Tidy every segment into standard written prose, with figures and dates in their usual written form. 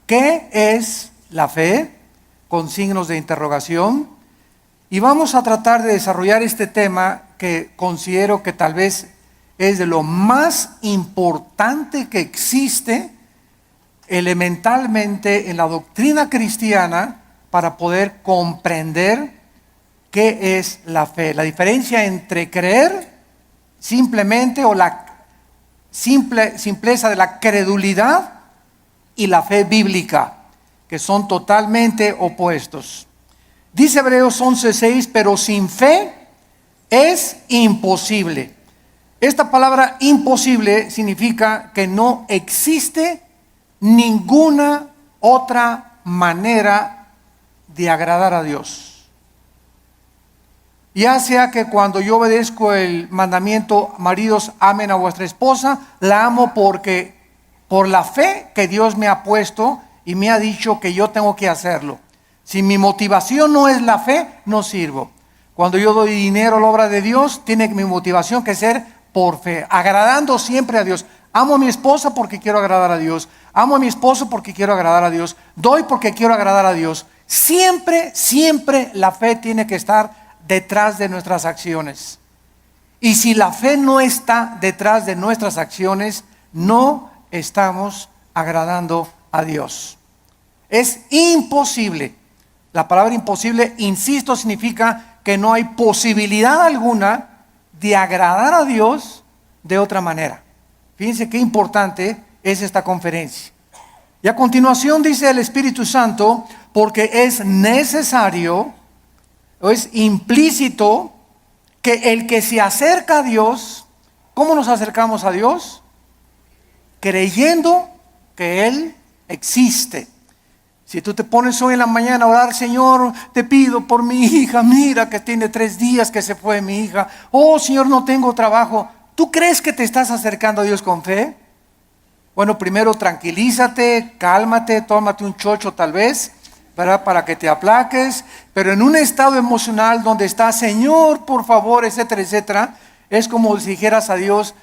¿Qué es la fe? Con signos de interrogación. Y vamos a tratar de desarrollar este tema que considero que tal vez es de lo más importante que existe elementalmente en la doctrina cristiana para poder comprender qué es la fe. La diferencia entre creer simplemente o la simpleza de la credulidad y la fe bíblica, que son totalmente opuestos. Dice Hebreos 11:6, pero sin fe es imposible. Esta palabra imposible significa que no existe ninguna otra manera de agradar a Dios. Ya sea que cuando yo obedezco el mandamiento, maridos, amen a vuestra esposa, la amo porque por la fe que Dios me ha puesto y me ha dicho que yo tengo que hacerlo. Si mi motivación no es la fe, no sirvo. Cuando yo doy dinero a la obra de Dios, tiene mi motivación que ser por fe, agradando siempre a Dios. Amo a mi esposa porque quiero agradar a Dios. Amo a mi esposo porque quiero agradar a Dios. Doy porque quiero agradar a Dios. Siempre, siempre la fe tiene que estar detrás de nuestras acciones. Y si la fe no está detrás de nuestras acciones, no estamos agradando a Dios. Es imposible. La palabra imposible, insisto, significa que no hay posibilidad alguna de agradar a Dios de otra manera. Fíjense qué importante es esta conferencia. Y a continuación dice el Espíritu Santo, porque es necesario, o es implícito, que el que se acerca a Dios, ¿cómo nos acercamos a Dios? Creyendo que Él existe. Si tú te pones hoy en la mañana a orar, Señor, te pido por mi hija, mira que tiene 3 días que se fue mi hija. Oh, Señor, no tengo trabajo. ¿Tú crees que te estás acercando a Dios con fe? Bueno, primero tranquilízate, cálmate, tómate un chocho tal vez, ¿verdad? Para que te aplaques. Pero en un estado emocional donde está, Señor, por favor, etcétera, etcétera, es como si dijeras a Dios,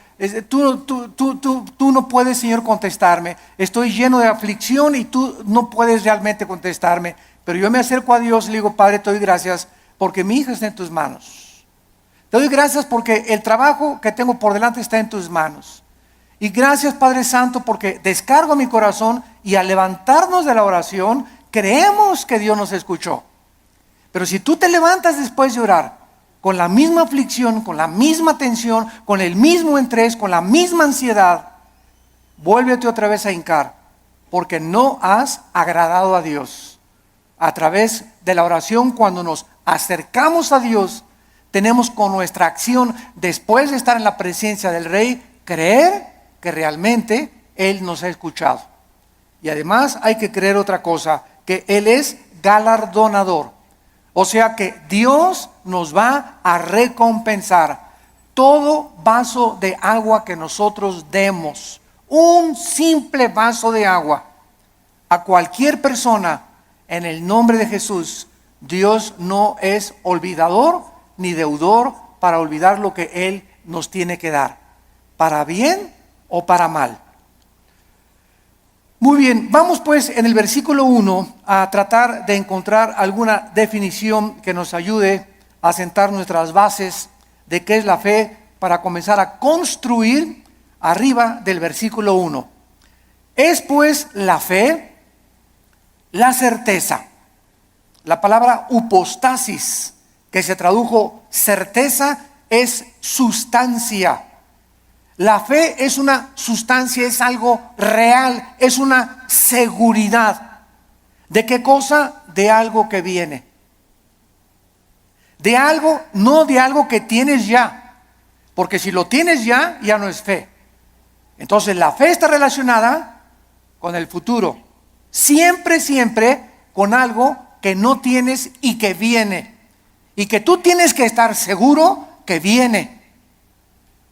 tú no puedes, Señor, contestarme. Estoy lleno de aflicción y tú no puedes realmente contestarme. Pero yo me acerco a Dios y le digo, Padre, te doy gracias porque mi hija está en tus manos. Te doy gracias porque el trabajo que tengo por delante está en tus manos. Y gracias, Padre Santo, porque descargo mi corazón y al levantarnos de la oración, creemos que Dios nos escuchó. Pero si tú te levantas después de orar, con la misma aflicción, con la misma tensión, con el mismo estrés, con la misma ansiedad, vuélvete otra vez a hincar, porque no has agradado a Dios. A través de la oración, cuando nos acercamos a Dios, tenemos con nuestra acción, después de estar en la presencia del Rey, creer que realmente Él nos ha escuchado. Y además hay que creer otra cosa, que Él es galardonador. O sea que Dios nos va a recompensar todo vaso de agua que nosotros demos. Un simple vaso de agua a cualquier persona en el nombre de Jesús. Dios no es olvidador ni deudor para olvidar lo que Él nos tiene que dar, para bien o para mal. Muy bien, vamos pues en el versículo 1 a tratar de encontrar alguna definición que nos ayude a sentar nuestras bases de qué es la fe para comenzar a construir arriba del versículo 1. Es pues la fe la certeza. La palabra hupostasis, que se tradujo certeza, es sustancia. La fe es una sustancia, es algo real, es una seguridad. ¿De qué cosa? De algo que viene. De algo, no de algo que tienes ya. Porque si lo tienes ya, ya no es fe. Entonces la fe está relacionada con el futuro. Siempre, siempre con algo que no tienes y que viene. Y que tú tienes que estar seguro que viene.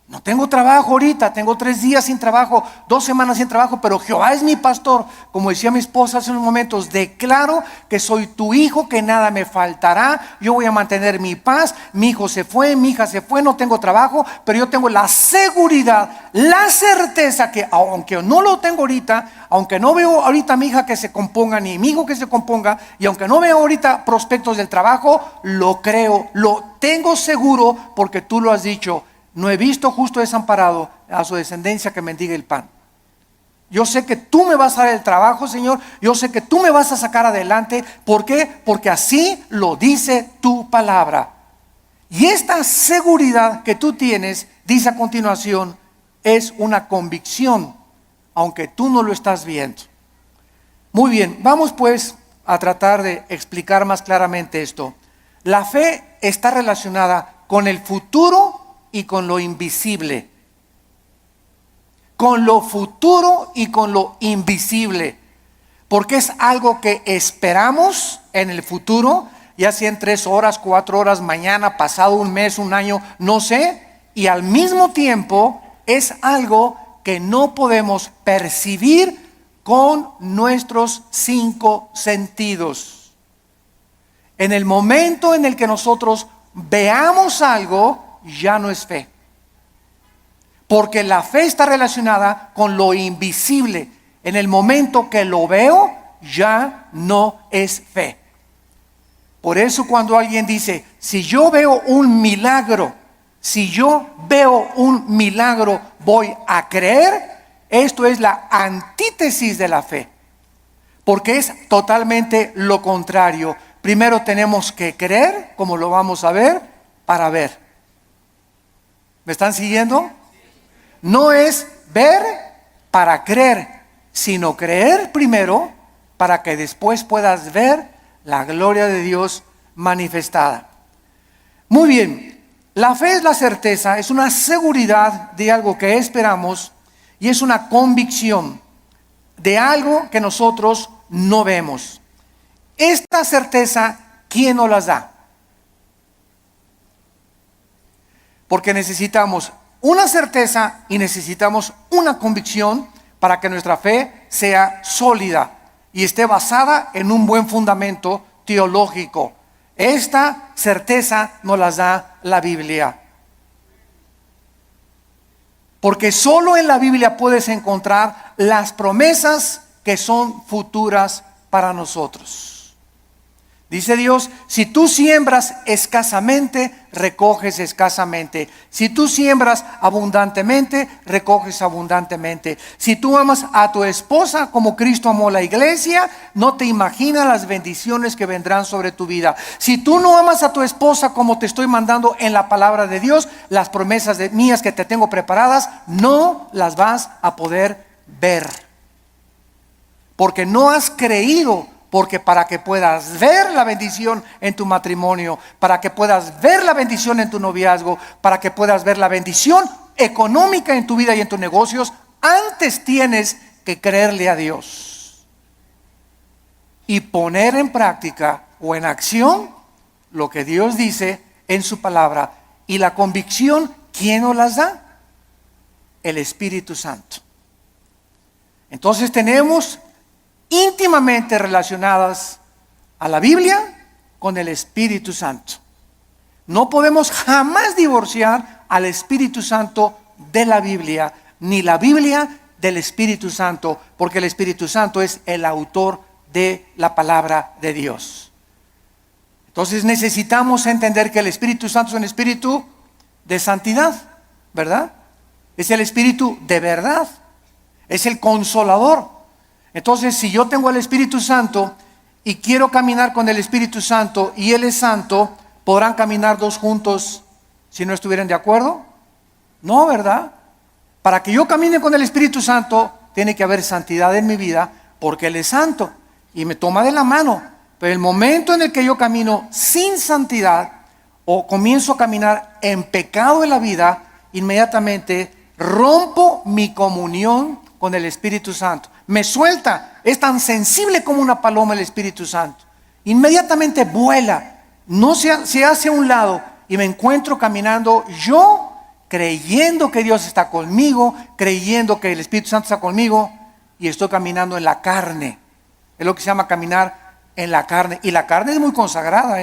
No tengo trabajo ahorita, tengo 3 días sin trabajo, 2 semanas sin trabajo, pero Jehová es mi pastor. Como decía mi esposa hace unos momentos, declaro que soy tu hijo, que nada me faltará. Yo voy a mantener mi paz. Mi hijo se fue, mi hija se fue, no tengo trabajo, pero yo tengo la seguridad, la certeza que aunque no lo tengo ahorita, aunque no veo ahorita a mi hija que se componga, ni mi hijo que se componga, y aunque no veo ahorita prospectos del trabajo, lo creo, lo tengo seguro porque tú lo has dicho. No he visto justo desamparado a su descendencia que mendigue el pan. Yo sé que tú me vas a dar el trabajo, Señor. Yo sé que tú me vas a sacar adelante. ¿Por qué? Porque así lo dice tu palabra. Y esta seguridad que tú tienes, dice a continuación, es una convicción, aunque tú no lo estás viendo. Muy bien, vamos pues a tratar de explicar más claramente esto. La fe está relacionada con el futuro y con lo invisible. Con lo futuro y con lo invisible. Porque es algo que esperamos en el futuro, ya sea en 3 horas, 4 horas, mañana, pasado un mes, un año, no sé. Y al mismo tiempo es algo que no podemos percibir con nuestros 5 sentidos. En el momento en el que nosotros veamos algo, ya no es fe. Porque la fe está relacionada con lo invisible. En el momento que lo veo, ya no es fe. Por eso cuando alguien dice, si yo veo un milagro, voy a creer, esto es la antítesis de la fe. Porque es totalmente lo contrario. Primero tenemos que creer, como lo vamos a ver, para ver. ¿Me están siguiendo? No es ver para creer, sino creer primero para que después puedas ver la gloria de Dios manifestada. Muy bien, la fe es la certeza, es una seguridad de algo que esperamos y es una convicción de algo que nosotros no vemos. Esta certeza, ¿quién nos las da? Porque necesitamos una certeza y necesitamos una convicción para que nuestra fe sea sólida y esté basada en un buen fundamento teológico. Esta certeza nos la da la Biblia. Porque solo en la Biblia puedes encontrar las promesas que son futuras para nosotros. Dice Dios, si tú siembras escasamente, recoges escasamente. Si tú siembras abundantemente, recoges abundantemente. Si tú amas a tu esposa como Cristo amó la iglesia, no te imaginas las bendiciones que vendrán sobre tu vida. Si tú no amas a tu esposa como te estoy mandando en la palabra de Dios, las promesas mías que te tengo preparadas, no las vas a poder ver. Porque no has creído. Porque para que puedas ver la bendición en tu matrimonio, para que puedas ver la bendición en tu noviazgo, para que puedas ver la bendición económica en tu vida y en tus negocios, antes tienes que creerle a Dios y poner en práctica o en acción lo que Dios dice en su palabra. Y la convicción, ¿quién nos las da? El Espíritu Santo. Entonces tenemos íntimamente relacionadas a la Biblia con el Espíritu Santo. No podemos jamás divorciar al Espíritu Santo de la Biblia, ni la Biblia del Espíritu Santo, porque el Espíritu Santo es el autor de la palabra de Dios. Entonces necesitamos entender que el Espíritu Santo es un espíritu de santidad, ¿verdad? Es el espíritu de verdad, es el consolador. Entonces, si yo tengo el Espíritu Santo y quiero caminar con el Espíritu Santo y Él es santo, ¿podrán caminar dos juntos si no estuvieran de acuerdo? No, ¿verdad? Para que yo camine con el Espíritu Santo, tiene que haber santidad en mi vida, porque Él es santo y me toma de la mano. Pero el momento en el que yo camino sin santidad o comienzo a caminar en pecado en la vida, inmediatamente rompo mi comunión con el Espíritu Santo. Me suelta, es tan sensible como una paloma el Espíritu Santo. Inmediatamente vuela, no se hace a un lado y me encuentro caminando yo creyendo que Dios está conmigo, creyendo que el Espíritu Santo está conmigo, y estoy caminando en la carne. Es lo que se llama caminar en la carne. Y la carne es muy consagrada,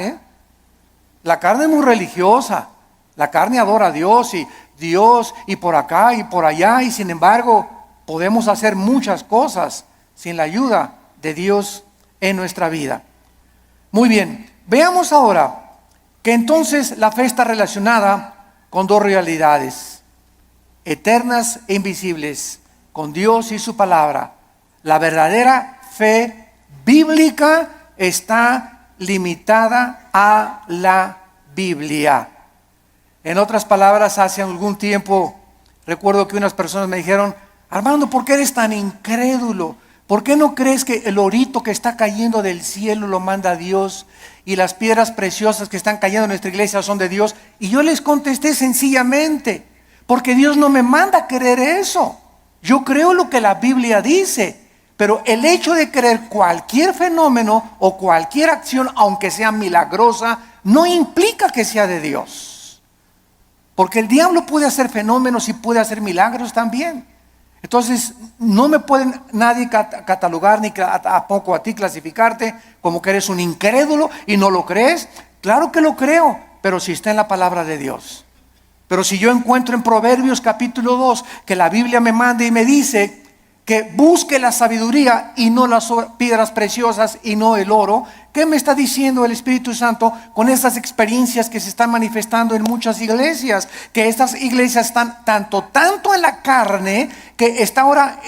La carne es muy religiosa. La carne adora a Dios y por acá y por allá, y sin embargo podemos hacer muchas cosas sin la ayuda de Dios en nuestra vida. Muy bien, veamos ahora que entonces la fe está relacionada con dos realidades eternas e invisibles, con Dios y su palabra. La verdadera fe bíblica está limitada a la Biblia. En otras palabras, hace algún tiempo recuerdo que unas personas me dijeron: Armando, ¿por qué eres tan incrédulo? ¿Por qué no crees que el orito que está cayendo del cielo lo manda Dios y las piedras preciosas que están cayendo en nuestra iglesia son de Dios? Y yo les contesté sencillamente: porque Dios no me manda a creer eso. Yo creo lo que la Biblia dice, pero el hecho de creer cualquier fenómeno o cualquier acción, aunque sea milagrosa, no implica que sea de Dios. Porque el diablo puede hacer fenómenos y puede hacer milagros también. Entonces no me pueden nadie catalogar, ni tampoco a ti clasificarte como que eres un incrédulo y no lo crees. Claro que lo creo, pero si está en la palabra de Dios. Pero si yo encuentro en Proverbios capítulo 2 que la Biblia me manda y me dice que busque la sabiduría y no las piedras preciosas y no el oro, ¿qué me está diciendo el Espíritu Santo con estas experiencias que se están manifestando en muchas iglesias? Que estas iglesias están tanto en la carne, que está ahora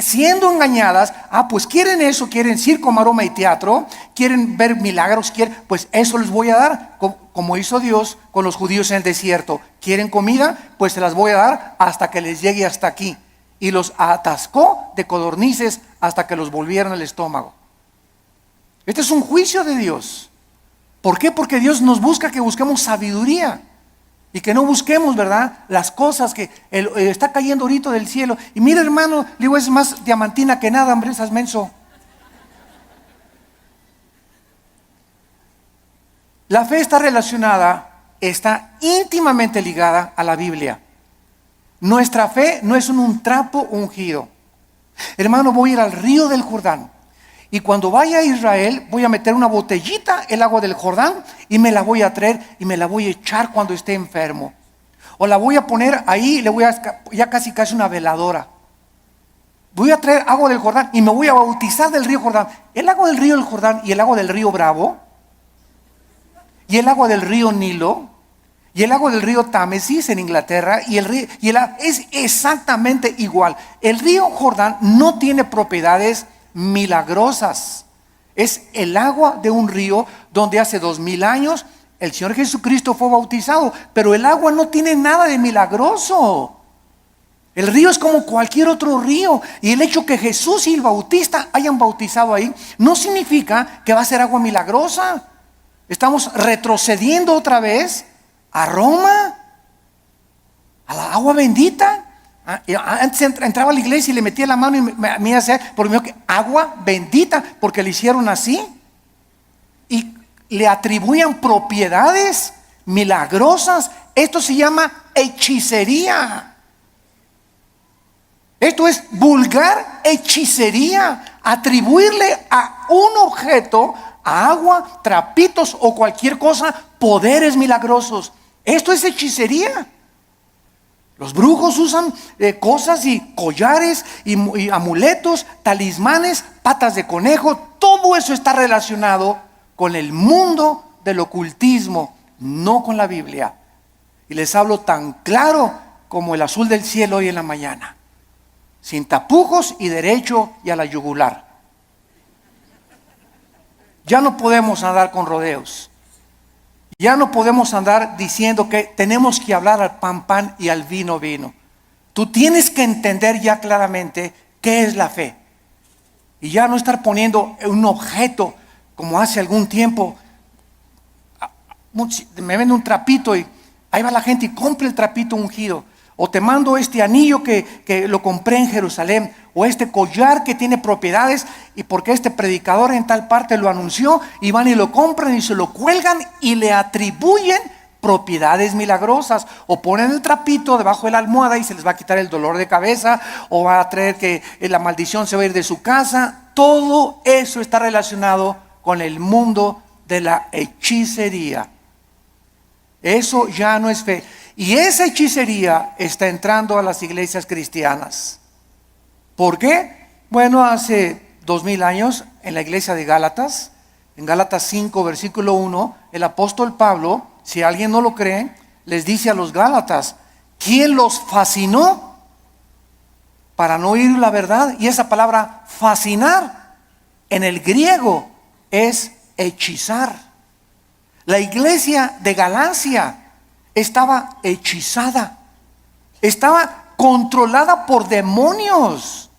siendo engañadas. Pues quieren eso, quieren circo, maroma y teatro, quieren ver milagros, pues eso les voy a dar, como hizo Dios con los judíos en el desierto. ¿Quieren comida? Pues se las voy a dar hasta que les llegue hasta aquí. Y los atascó de codornices hasta que los volvieron al estómago. Este es un juicio de Dios. ¿Por qué? Porque Dios nos busca que busquemos sabiduría y que no busquemos, ¿verdad?, las cosas que está cayendo ahorita del cielo. Y mira, hermano, le digo, es más diamantina que nada, hombre, estás menso. La fe está relacionada, está íntimamente ligada a la Biblia. Nuestra fe no es un trapo ungido. Hermano, voy a ir al río del Jordán. Y cuando vaya a Israel, voy a meter una botellita el agua del Jordán y me la voy a traer y me la voy a echar cuando esté enfermo. O la voy a poner ahí, ya casi una veladora. Voy a traer agua del Jordán y me voy a bautizar del río Jordán. El agua del río del Jordán y el agua del río Bravo y el agua del río Nilo y el agua del río Támesis en Inglaterra es exactamente igual. El río Jordán no tiene propiedades milagrosas. Es el agua de un río donde hace 2000 años el Señor Jesucristo fue bautizado, pero el agua no tiene nada de milagroso. El río es como cualquier otro río, y el hecho que Jesús y el Bautista hayan bautizado ahí no significa que va a ser agua milagrosa. Estamos retrocediendo otra vez a Roma, a la agua bendita. Antes entraba a la iglesia y le metía la mano y me hacía por mí que agua bendita, porque le hicieron así y le atribuían propiedades milagrosas. Esto se llama hechicería. Esto es vulgar hechicería, atribuirle a un objeto, a agua, trapitos o cualquier cosa, poderes milagrosos. Esto es hechicería. Los brujos usan cosas y collares y amuletos, talismanes, patas de conejo. Todo eso está relacionado con el mundo del ocultismo, no con la Biblia. Y les hablo tan claro como el azul del cielo hoy en la mañana, sin tapujos y derecho y a la yugular. Ya no podemos andar con rodeos. Ya no podemos andar diciendo que tenemos que hablar al pan, pan y al vino, vino. Tú tienes que entender ya claramente qué es la fe. Y ya no estar poniendo un objeto como hace algún tiempo. Me vende un trapito y ahí va la gente y compra el trapito ungido. O te mando este anillo que lo compré en Jerusalén. O este collar que tiene propiedades y porque este predicador en tal parte lo anunció, y van y lo compran y se lo cuelgan y le atribuyen propiedades milagrosas, o ponen el trapito debajo de la almohada y se les va a quitar el dolor de cabeza, o va a traer que la maldición se va a ir de su casa. Todo eso está relacionado con el mundo de la hechicería. Eso ya no es fe. Y esa hechicería está entrando a las iglesias cristianas. ¿Por qué? Bueno, hace 2000 años en la iglesia de Gálatas, en Gálatas 5, versículo 1, el apóstol Pablo, si alguien no lo cree, les dice a los Gálatas, ¿quién los fascinó para no oír la verdad? Y esa palabra fascinar en el griego es hechizar. La iglesia de Galacia estaba hechizada, estaba controlada por demonios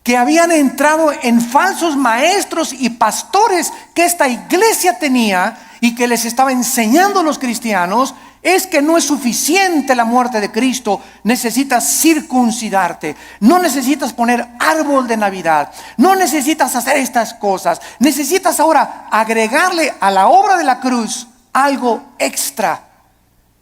que habían entrado en falsos maestros y pastores que esta iglesia tenía y que les estaba enseñando a los cristianos. Es que no es suficiente la muerte de Cristo, necesitas circuncidarte, no necesitas poner árbol de Navidad, no necesitas hacer estas cosas, necesitas ahora agregarle a la obra de la cruz algo extra.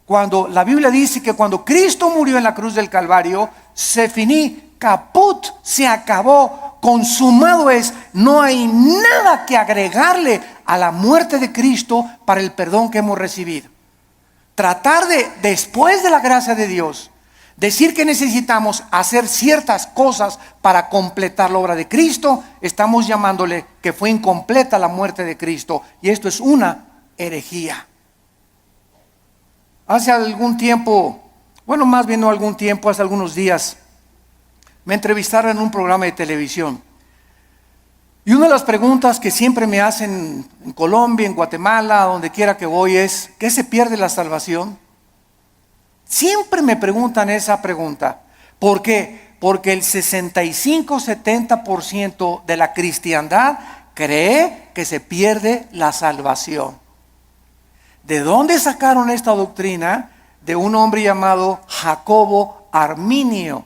Cuando la Biblia dice que cuando Cristo murió en la cruz del Calvario, se finí, caput, se acabó, consumado es, no hay nada que agregarle a la muerte de Cristo para el perdón que hemos recibido. Tratar de, después de la gracia de Dios, decir que necesitamos hacer ciertas cosas para completar la obra de Cristo, estamos llamándole que fue incompleta la muerte de Cristo, y esto es una herejía. Hace algún tiempo, bueno, más bien no algún tiempo, hace algunos días, me entrevistaron en un programa de televisión. Y una de las preguntas que siempre me hacen en Colombia, en Guatemala, donde quiera que voy es, ¿qué se pierde la salvación? Siempre me preguntan esa pregunta. ¿Por qué? Porque el 65-70% de la cristiandad cree que se pierde la salvación. ¿De dónde sacaron esta doctrina? De un hombre llamado Jacobo Arminio,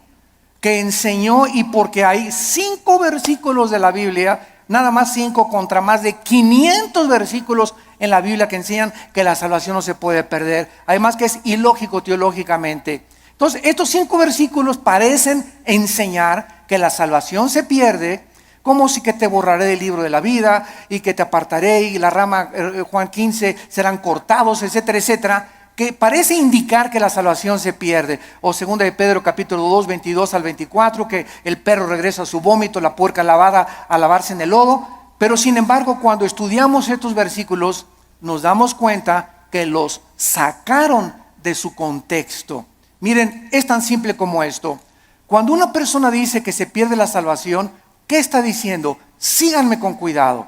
que enseñó, y porque hay 5 versículos de la Biblia, nada más 5 contra más de 500 versículos en la Biblia que enseñan que la salvación no se puede perder. Además que es ilógico teológicamente. Entonces, estos 5 versículos parecen enseñar que la salvación se pierde, como si que te borraré del libro de la vida y que te apartaré y la rama, Juan 15, serán cortados, etcétera, etcétera, que parece indicar que la salvación se pierde. O segunda de Pedro capítulo 2, 22 al 24, que el perro regresa a su vómito, la puerca lavada a lavarse en el lodo. Pero sin embargo, cuando estudiamos estos versículos, nos damos cuenta que los sacaron de su contexto. Miren, es tan simple como esto. Cuando una persona dice que se pierde la salvación, ¿qué está diciendo? Síganme con cuidado.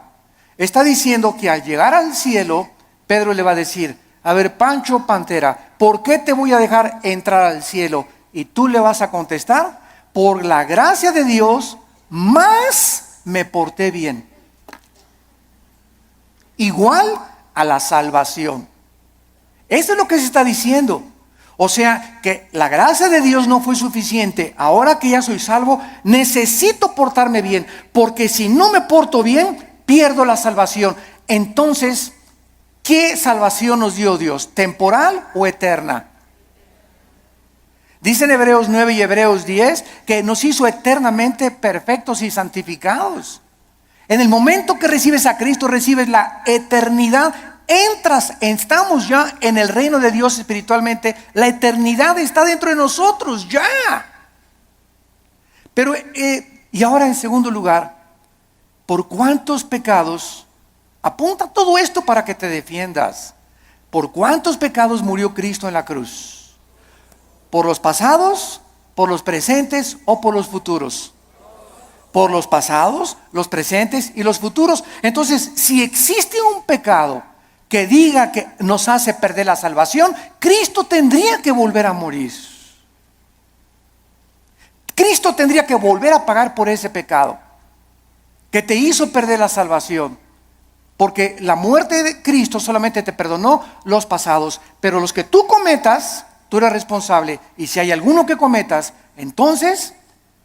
Está diciendo que al llegar al cielo, Pedro le va a decir, a ver, Pancho Pantera, ¿por qué te voy a dejar entrar al cielo? Y tú le vas a contestar, por la gracia de Dios, más me porté bien. Igual a la salvación. Eso es lo que se está diciendo. O sea, que la gracia de Dios no fue suficiente. Ahora que ya soy salvo, necesito portarme bien, porque si no me porto bien, pierdo la salvación. Entonces, ¿qué salvación nos dio Dios? ¿Temporal o eterna? Dicen Hebreos 9 y Hebreos 10 que nos hizo eternamente perfectos y santificados. En el momento que recibes a Cristo, recibes la eternidad. Estamos ya en el reino de Dios espiritualmente. La eternidad está dentro de nosotros ya. Pero, y ahora en segundo lugar, ¿por cuántos pecados? Apunta todo esto para que te defiendas. ¿Por cuántos pecados murió Cristo en la cruz? ¿Por los pasados, por los presentes o por los futuros? Por los pasados, los presentes y los futuros. Entonces, si existe un pecado que diga que nos hace perder la salvación, Cristo tendría que volver a morir. Cristo tendría que volver a pagar por ese pecado que te hizo perder la salvación. Porque la muerte de Cristo solamente te perdonó los pasados, pero los que tú cometas, tú eres responsable. Y si hay alguno que cometas, entonces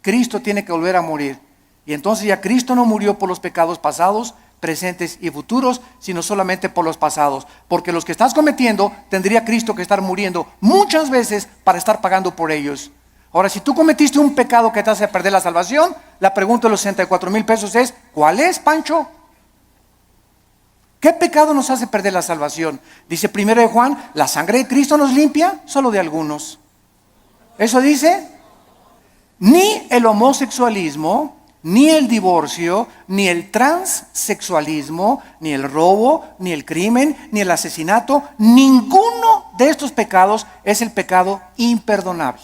Cristo tiene que volver a morir. Y entonces ya Cristo no murió por los pecados pasados, presentes y futuros, sino solamente por los pasados. Porque los que estás cometiendo, tendría Cristo que estar muriendo muchas veces para estar pagando por ellos. Ahora, si tú cometiste un pecado que te hace perder la salvación, la pregunta de los 64,000 pesos es, ¿cuál es, Pancho? ¿Qué pecado nos hace perder la salvación? Dice 1 Juan, ¿la sangre de Cristo nos limpia? Solo de algunos. Eso dice, ni el homosexualismo, ni el divorcio, ni el transexualismo, ni el robo, ni el crimen, ni el asesinato, ninguno de estos pecados es el pecado imperdonable.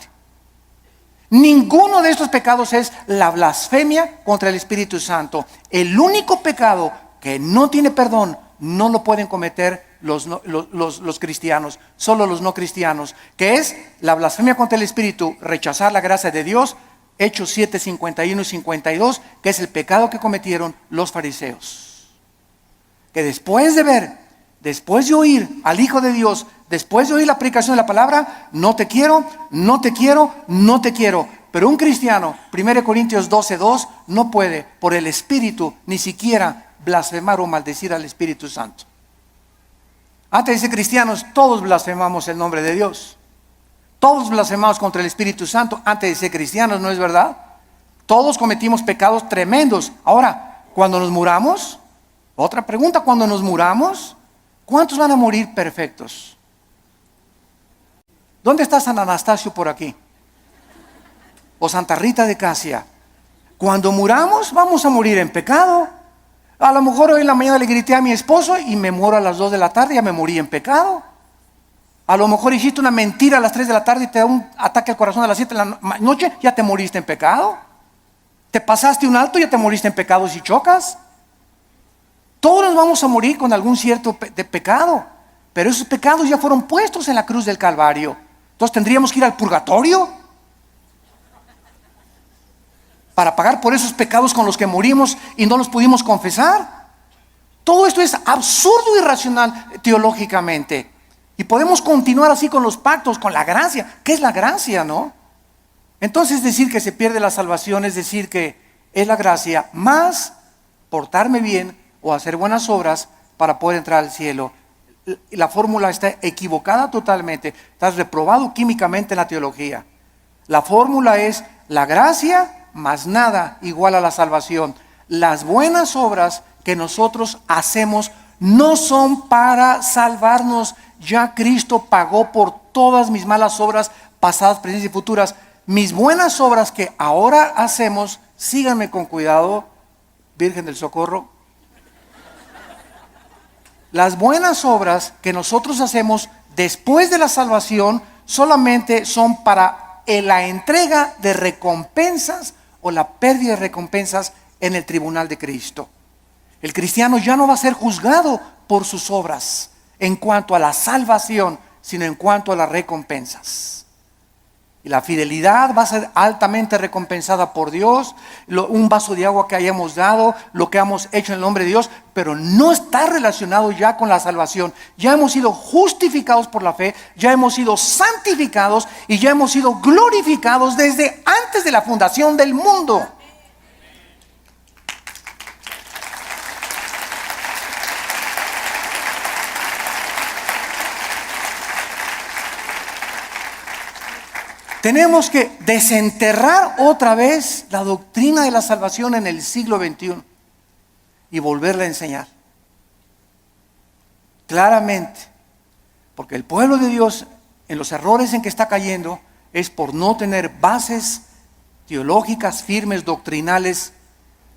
Ninguno de estos pecados es la blasfemia contra el Espíritu Santo. El único pecado que no tiene perdón no lo pueden cometer los cristianos, solo los no cristianos, que es la blasfemia contra el Espíritu, rechazar la gracia de Dios. Hechos 7, 51 y 52, que es el pecado que cometieron los fariseos. Que después de ver, después de oír al Hijo de Dios, después de oír la predicación de la palabra, no te quiero, no te quiero, no te quiero. Pero un cristiano, 1 Corintios 12:2, no puede por el Espíritu ni siquiera blasfemar o maldecir al Espíritu Santo. Antes de ser cristianos, todos blasfemamos el nombre de Dios. Todos blasfemamos contra el Espíritu Santo antes de ser cristianos, ¿no es verdad? Todos cometimos pecados tremendos. Ahora, cuando nos muramos, otra pregunta, cuando nos muramos, ¿cuántos van a morir perfectos? ¿Dónde está San Anastasio por aquí? O Santa Rita de Casia. Cuando muramos, vamos a morir en pecado. A lo mejor hoy en la mañana le grité a mi esposo y me muero a las 2 de la tarde, ya me morí en pecado. A lo mejor hiciste una mentira a las 3 de la tarde y te da un ataque al corazón a las 7 de la noche, ya te moriste en pecado. Te pasaste un alto, ya te moriste en pecado si chocas. Todos nos vamos a morir con algún cierto de pecado, pero esos pecados ya fueron puestos en la cruz del Calvario. Entonces tendríamos que ir al purgatorio para pagar por esos pecados con los que morimos y no los pudimos confesar. Todo esto es absurdo y irracional teológicamente. Y podemos continuar así con los pactos, con la gracia. ¿Qué es la gracia, no? Entonces decir que se pierde la salvación es decir que es la gracia más portarme bien o hacer buenas obras para poder entrar al cielo. La fórmula está equivocada totalmente. Estás reprobado químicamente en la teología. La fórmula es la gracia más nada igual a la salvación. Las buenas obras que nosotros hacemos no son para salvarnos. Ya Cristo pagó por todas mis malas obras, pasadas, presentes y futuras. Mis buenas obras que ahora hacemos, síganme con cuidado, Virgen del Socorro. Las buenas obras que nosotros hacemos después de la salvación solamente son para la entrega de recompensas o la pérdida de recompensas en el tribunal de Cristo. El cristiano ya no va a ser juzgado por sus obras en cuanto a la salvación, sino en cuanto a las recompensas. Y la fidelidad va a ser altamente recompensada por Dios, un vaso de agua que hayamos dado, lo que hemos hecho en el nombre de Dios, pero no está relacionado ya con la salvación. Ya hemos sido justificados por la fe, ya hemos sido santificados y ya hemos sido glorificados desde antes de la fundación del mundo. Tenemos que desenterrar otra vez la doctrina de la salvación en el siglo XXI y volverla a enseñar claramente, porque el pueblo de Dios en los errores en que está cayendo es por no tener bases teológicas firmes, doctrinales,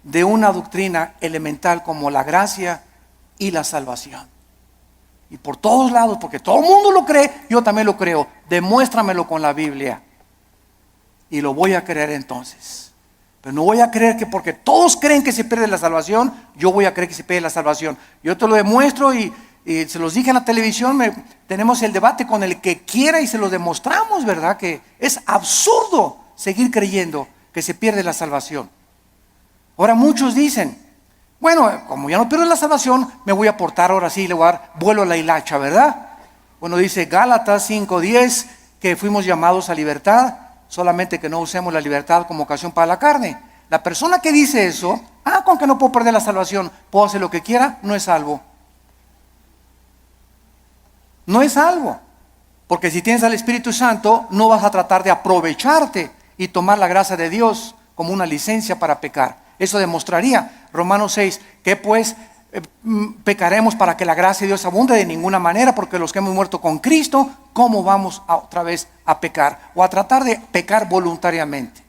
de una doctrina elemental como la gracia y la salvación. Y por todos lados, porque todo el mundo lo cree, yo también lo creo. Demuéstramelo con la Biblia y lo voy a creer entonces. Pero no voy a creer que porque todos creen que se pierde la salvación, yo voy a creer que se pierde la salvación. Yo te lo demuestro y se los dije en la televisión, tenemos el debate con el que quiera y se lo demostramos, ¿verdad? Que es absurdo seguir creyendo que se pierde la salvación. Ahora muchos dicen, bueno, como ya no pierdo la salvación, me voy a portar ahora sí, le voy a dar vuelo a la hilacha, ¿verdad? Bueno, dice Gálatas 5:10 que fuimos llamados a libertad, solamente que no usemos la libertad como ocasión para la carne. La persona que dice eso Con que no puedo perder la salvación, puedo hacer lo que quiera, no es salvo. No es salvo. Porque si tienes al Espíritu Santo, no vas a tratar de aprovecharte y tomar la gracia de Dios como una licencia para pecar. Eso demostraría, Romanos 6, que pues pecaremos para que la gracia de Dios abunde. De ninguna manera, porque los que hemos muerto con Cristo, ¿cómo vamos otra vez a pecar? O a tratar de pecar voluntariamente.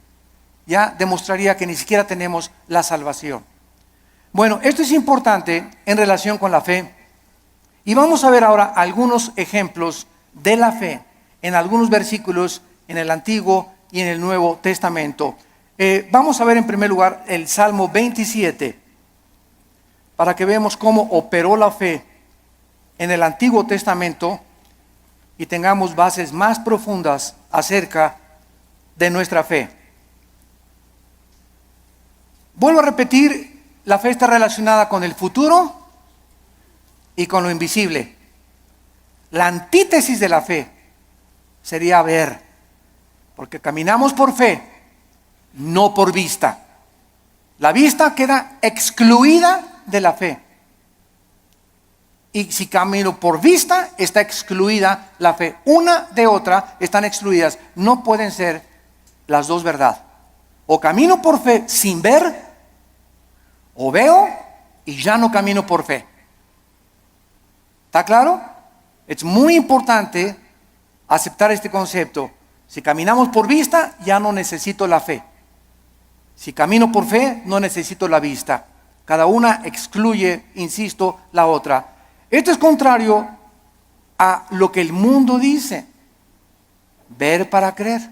Ya demostraría que ni siquiera tenemos la salvación. Bueno, esto es importante en relación con la fe. Y vamos a ver ahora algunos ejemplos de la fe en algunos versículos en el Antiguo y en el Nuevo Testamento. Vamos a ver en primer lugar el Salmo 27, para que veamos cómo operó la fe en el Antiguo Testamento y tengamos bases más profundas acerca de nuestra fe. Vuelvo a repetir, la fe está relacionada con el futuro y con lo invisible. La antítesis de la fe sería ver, porque caminamos por fe, no por vista. La vista queda excluida de la fe. Y si camino por vista, está excluida la fe. Una de otra están excluidas. No pueden ser las dos verdad. O camino por fe sin ver, o veo y ya no camino por fe. ¿Está claro? Es muy importante aceptar este concepto. Si caminamos por vista, ya no necesito la fe. Si camino por fe, no necesito la vista. Cada una excluye, insisto, la otra. Esto es contrario a lo que el mundo dice. Ver para creer.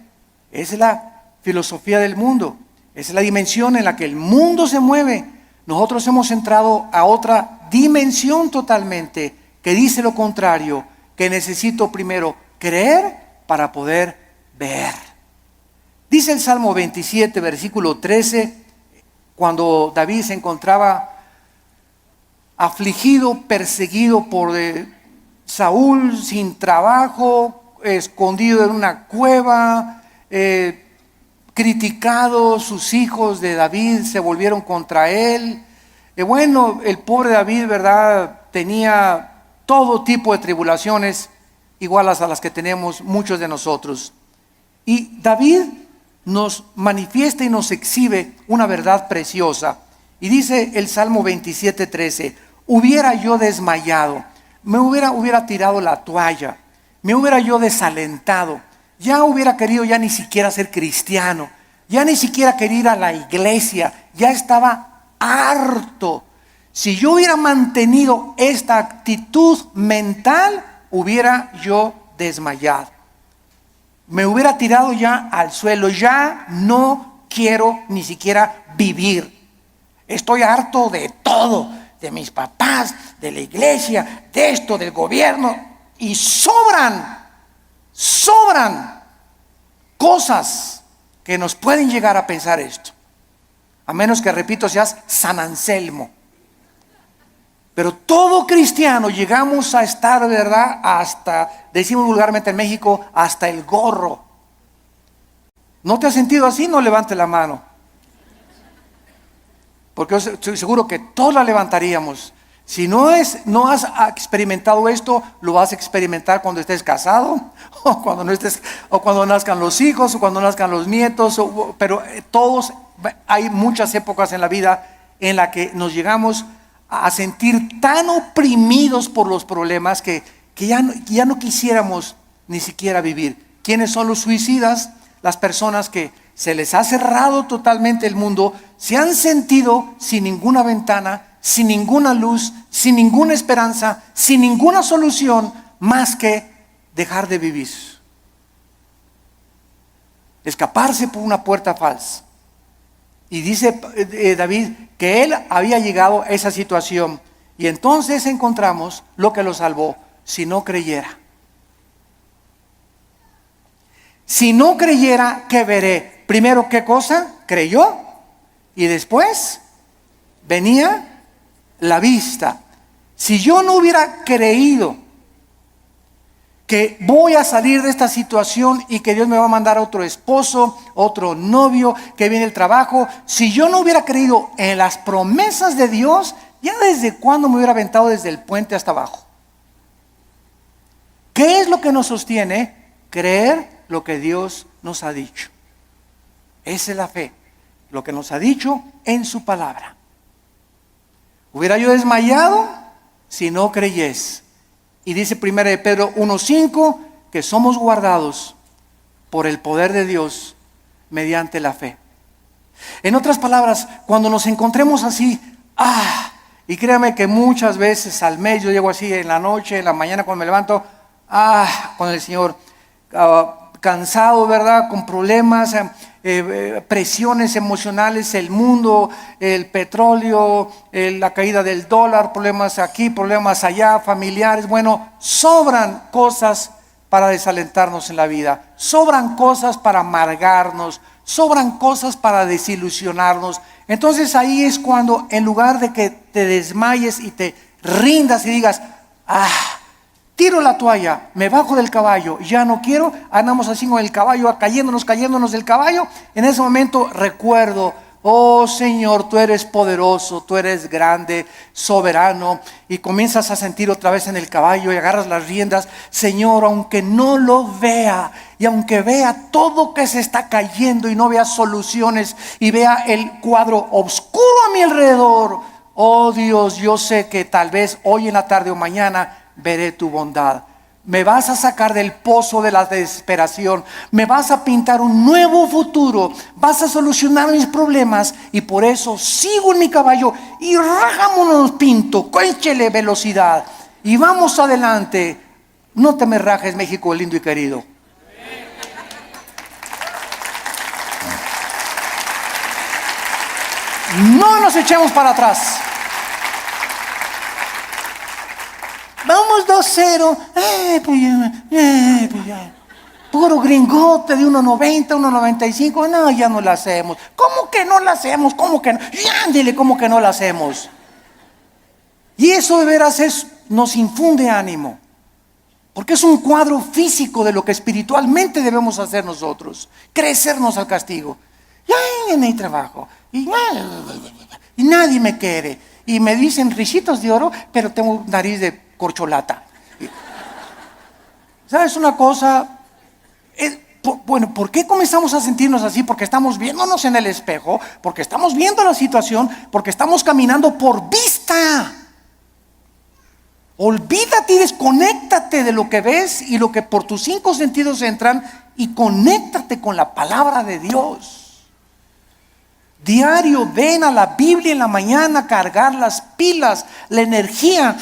Esa es la filosofía del mundo. Esa es la dimensión en la que el mundo se mueve. Nosotros hemos entrado a otra dimensión totalmente, que dice lo contrario, que necesito primero creer para poder ver. Dice el Salmo 27, versículo 13, cuando David se encontraba afligido, perseguido por Saúl, sin trabajo, escondido en una cueva, criticado, sus hijos de David se volvieron contra él. Bueno, el pobre David, ¿verdad?, tenía todo tipo de tribulaciones iguales a las que tenemos muchos de nosotros. Y David nos manifiesta y nos exhibe una verdad preciosa. Y dice el Salmo 27:13, hubiera yo desmayado, me hubiera tirado la toalla, me hubiera yo desalentado, ya hubiera querido ya ni siquiera ser cristiano, ya ni siquiera quería ir a la iglesia, ya estaba harto. Si yo hubiera mantenido esta actitud mental, hubiera yo desmayado. Me hubiera tirado ya al suelo, ya no quiero ni siquiera vivir. Estoy harto de todo, de mis papás, de la iglesia, de esto, del gobierno. Y sobran cosas que nos pueden llegar a pensar esto. A menos que, repito, seas San Anselmo. Pero todo cristiano llegamos a estar, ¿verdad?, hasta, decimos vulgarmente en México, hasta el gorro. ¿No te has sentido así? No levante la mano. Porque yo estoy seguro que todos la levantaríamos. Si no has experimentado esto, lo vas a experimentar cuando estés casado, o cuando no estés, o cuando nazcan los hijos, o cuando nazcan los nietos. Pero todos, hay muchas épocas en la vida en la que nos llegamos a sentir tan oprimidos por los problemas que ya no quisiéramos ni siquiera vivir. ¿Quiénes son los suicidas? Las personas que se les ha cerrado totalmente el mundo, se han sentido sin ninguna ventana, sin ninguna luz, sin ninguna esperanza, sin ninguna solución más que dejar de vivir. Escaparse por una puerta falsa. Y dice David que él había llegado a esa situación. Y entonces encontramos lo que lo salvó: si no creyera. Si no creyera, ¿qué veré? Primero, ¿qué cosa? Creyó. Y después venía la vista. Si yo no hubiera creído que voy a salir de esta situación y que Dios me va a mandar otro esposo, otro novio, que viene el trabajo. Si yo no hubiera creído en las promesas de Dios, ya desde cuándo me hubiera aventado desde el puente hasta abajo. ¿Qué es lo que nos sostiene? Creer lo que Dios nos ha dicho. Esa es la fe, lo que nos ha dicho en su palabra. Hubiera yo desmayado si no creyes. Y dice 1 de Pedro 1:5 que somos guardados por el poder de Dios mediante la fe. En otras palabras, cuando nos encontremos así, y créame que muchas veces al mes yo llego así en la noche, en la mañana cuando me levanto, con el Señor, cansado, ¿verdad? Con problemas, presiones emocionales, el mundo, el petróleo, la caída del dólar, problemas aquí, problemas allá, familiares. Bueno, sobran cosas para desalentarnos en la vida, sobran cosas para amargarnos, sobran cosas para desilusionarnos. Entonces ahí es cuando, en lugar de que te desmayes y te rindas y digas, tiro la toalla, me bajo del caballo, ya no quiero, andamos así con el caballo, cayéndonos del caballo. En ese momento recuerdo, oh Señor, tú eres poderoso, tú eres grande, soberano, y comienzas a sentir otra vez en el caballo y agarras las riendas. Señor, aunque no lo vea, y aunque vea todo que se está cayendo y no vea soluciones y vea el cuadro oscuro a mi alrededor, oh Dios, yo sé que tal vez hoy en la tarde o mañana veré tu bondad. Me vas a sacar del pozo de la desesperación, me vas a pintar un nuevo futuro, vas a solucionar mis problemas, y por eso sigo en mi caballo y rajámonos pinto, échele velocidad y vamos adelante. No te me rajes, México lindo y querido. No nos echemos para atrás. Vamos 2-0. Puro gringote de 1.90, 1.95. No, ya no la hacemos. ¿Cómo que no la hacemos? ¿Cómo que no? Dile, ¿cómo que no la hacemos? Y eso de veras nos infunde ánimo, porque es un cuadro físico de lo que espiritualmente debemos hacer nosotros. Crecernos al castigo. Ya no hay trabajo. Y nadie me quiere. Y me dicen risitos de oro, pero tengo nariz de corcholata. ¿Sabes una cosa? Bueno, ¿por qué comenzamos a sentirnos así? Porque estamos viéndonos en el espejo, porque estamos viendo la situación, porque estamos caminando por vista. Olvídate y desconéctate de lo que ves y lo que por tus 5 sentidos entran, y conéctate con la palabra de Dios. Diario ven a la Biblia en la mañana, cargar las pilas, la energía.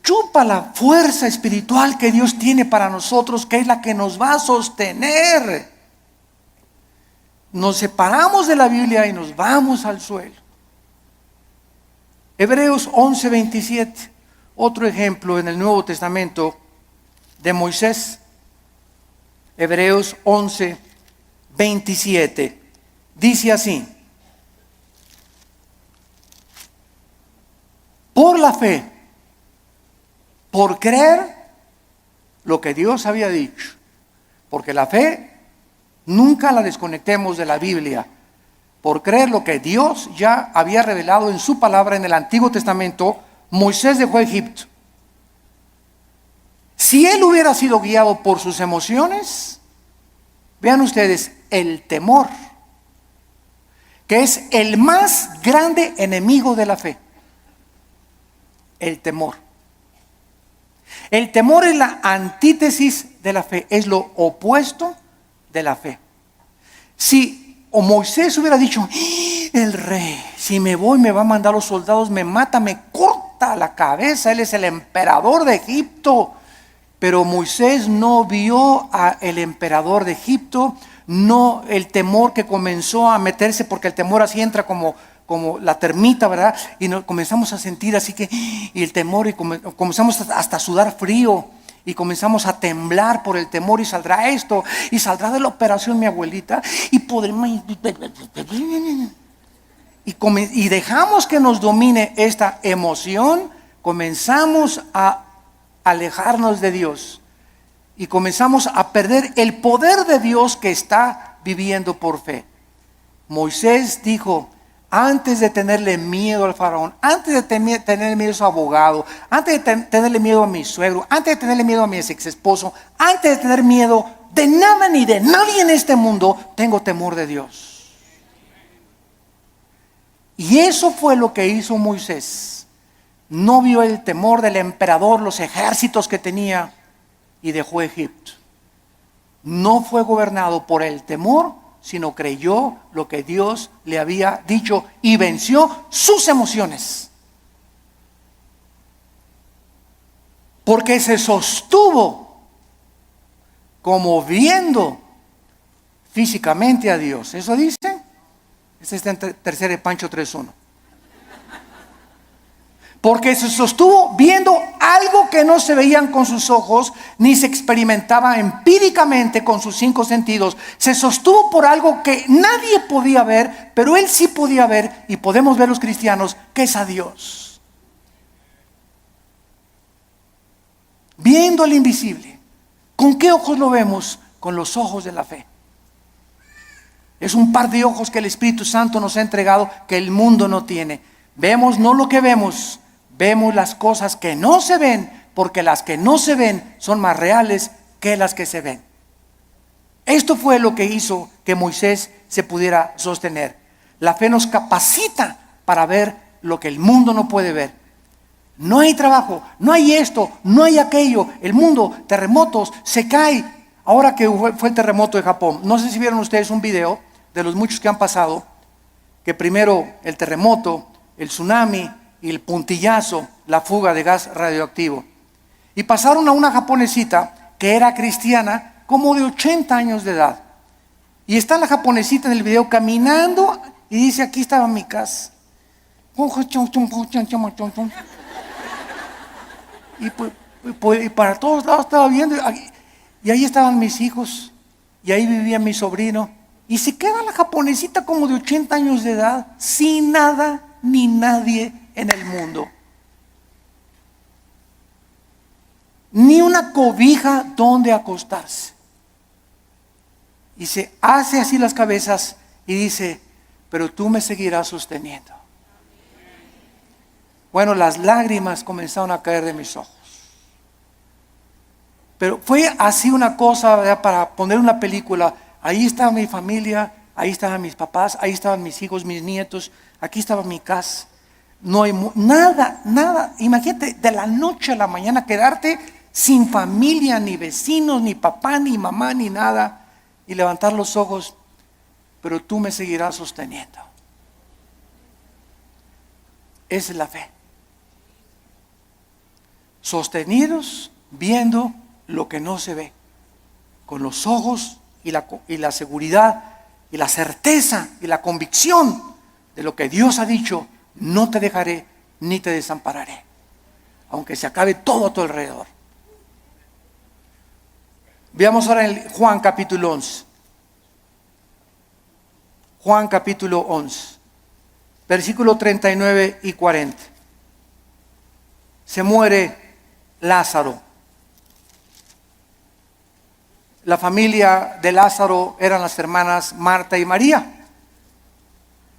Chupa la fuerza espiritual que Dios tiene para nosotros, que es la que nos va a sostener. Nos separamos de la Biblia y nos vamos al suelo. Hebreos 11:27, otro ejemplo en el Nuevo Testamento de Moisés. Hebreos 11:27 dice así: por la fe, por creer lo que Dios había dicho, porque la fe nunca la desconectemos de la Biblia. Por creer lo que Dios ya había revelado en su palabra en el Antiguo Testamento, Moisés dejó Egipto. Si él hubiera sido guiado por sus emociones, vean ustedes, el temor, que es el más grande enemigo de la fe. El temor. El temor es la antítesis de la fe, es lo opuesto de la fe. Si Moisés hubiera dicho, el rey, si me voy me va a mandar los soldados, me mata, me corta la cabeza, él es el emperador de Egipto. Pero Moisés no vio al emperador de Egipto, no el temor que comenzó a meterse, porque el temor así entra como la termita, ¿verdad? Y comenzamos a sentir así que, y el temor, y comenzamos hasta a sudar frío, y comenzamos a temblar por el temor, y saldrá esto, y saldrá de la operación mi abuelita, y podremos, y dejamos que nos domine esta emoción, comenzamos a alejarnos de Dios y comenzamos a perder el poder de Dios que está viviendo por fe. Moisés dijo, antes de tenerle miedo al faraón, antes de tenerle miedo a su abogado, antes de tenerle miedo a mi suegro, antes de tenerle miedo a mi ex esposo, antes de tener miedo de nada ni de nadie en este mundo, tengo temor de Dios. Y eso fue lo que hizo Moisés. No vio el temor del emperador, los ejércitos que tenía, y dejó Egipto. No fue gobernado por el temor, sino creyó lo que Dios le había dicho y venció sus emociones. Porque se sostuvo como viendo físicamente a Dios. ¿Eso dice? Este está en tercera de Pancho 3:1. Porque se sostuvo viendo algo que no se veían con sus ojos, ni se experimentaba empíricamente con sus 5 sentidos. Se sostuvo por algo que nadie podía ver, pero él sí podía ver, y podemos ver los cristianos, que es a Dios. Viendo al invisible. ¿Con qué ojos lo vemos? Con los ojos de la fe. Es un par de ojos que el Espíritu Santo nos ha entregado que el mundo no tiene. Vemos no lo que vemos, vemos las cosas que no se ven, porque las que no se ven son más reales que las que se ven. Esto fue lo que hizo que Moisés se pudiera sostener. La fe nos capacita para ver lo que el mundo no puede ver. No hay trabajo, no hay esto, no hay aquello. El mundo, terremotos, se cae. Ahora que fue el terremoto de Japón, no sé si vieron ustedes un video de los muchos que han pasado, que primero el terremoto, el tsunami y el puntillazo, la fuga de gas radioactivo. Y pasaron a una japonesita que era cristiana, como de 80 años de edad. Y está la japonesita en el video caminando y dice, aquí estaba mi casa. Y para todos lados estaba viendo, y ahí estaban mis hijos, y ahí vivía mi sobrino. Y se queda la japonesita como de 80 años de edad, sin nada ni nadie en el mundo. Ni una cobija donde acostarse. Y se hace así las cabezas y dice, pero tú me seguirás sosteniendo. Bueno, las lágrimas comenzaron a caer de mis ojos. Pero fue así una cosa, ¿verdad? Para poner una película. Ahí estaba mi familia, ahí estaban mis papás, ahí estaban mis hijos, mis nietos, aquí estaba mi casa. No hay nada. Imagínate, de la noche a la mañana quedarte sin familia, ni vecinos, ni papá, ni mamá, ni nada, y levantar los ojos, pero tú me seguirás sosteniendo. Esa es la fe. Sostenidos viendo lo que no se ve, con los ojos y la seguridad y la certeza y la convicción de lo que Dios ha dicho: no te dejaré ni te desampararé, aunque se acabe todo a tu alrededor. Veamos ahora en Juan capítulo 11. Juan capítulo 11, versículo 39 y 40. Se muere Lázaro. La familia de Lázaro eran las hermanas Marta y María.